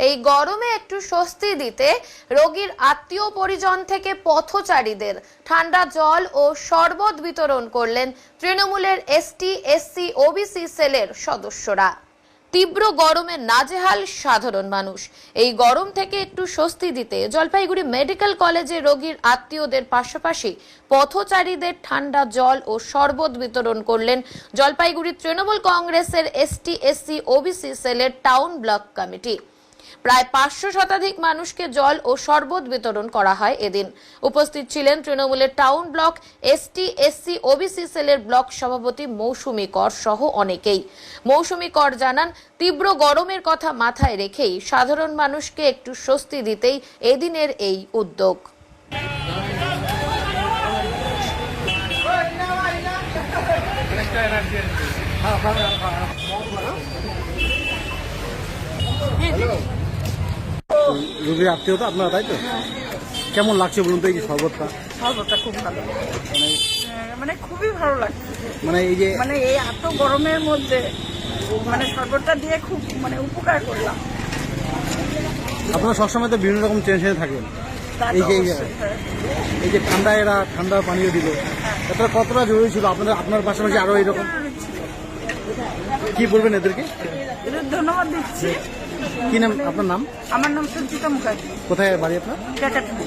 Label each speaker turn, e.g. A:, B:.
A: এই গরমে একটু স্বস্তি দিতে রোগীর আত্মীয় পরিজন থেকে পথচারীদের ঠান্ডা জল ও শরবত বিতরণ করলেন তৃণমূলের এসটি, এসসি, ওবিসি সেলের সদস্যরা। তীব্র গরমে নাজেহাল সাধারণ মানুষ। এই গরম থেকে একটু স্বস্তি দিতে জলপাইগুড়ি মেডিকেল কলেজে রোগীর আত্মীয়দের পাশাপাশি পথচারীদের ঠান্ডা জল ও শরবত বিতরণ করলেন জলপাইগুড়ি তৃণমূল কংগ্রেসের এসটি, এসসি, ওবিসি সেলের টাউন ব্লক কমিটি। প্রায় 500 শতাধিক মানুষকে জল ও শরবত বিতরণ করা হয় এদিন। উপস্থিত ছিলেন তৃণমূলের town block ST, SC, OBC সেলের ব্লক সভাপতি মৌসুমী কর সহ অনেকেই। মৌসুমী কর জানান, তীব্র গরমের কথা মাথায় রেখেই সাধারণ মানুষকে একটু স্বস্তি দিতেই এদিনের এই উদ্যোগ।
B: রোগীর আত্মীয়তা আপনারা, তাই তো? কেমন লাগছে বলুন তো এই যে শরবতটা?
C: শরবতটা খুব ভালো, মানে খুবই ভালো লাগছে।
B: মানে এই যে
C: এই এত গরমের মধ্যে শরবতটা দিয়ে খুব উপকার করলাম।
B: আপনারা সবসময় তো বিভিন্ন রকম টেনশনে থাকেন,
C: তা তো
B: এই যে
C: অবশ্যই, হ্যাঁ।
B: এই যে এরা ঠান্ডা পানীয় দিল, এটা কতটা জরুরি ছিল? আপনার পাশাপাশি আরো এরকম কি বলবেন এদেরকে?
C: এদের ধন্যবাদ দিচ্ছি।
B: কি নাম আপনার? নাম?
C: আমার নাম সঞ্চিতা মুখার্জি।
B: কোথায় বাড়ি আপনার?
C: ক্যাকাটুলি।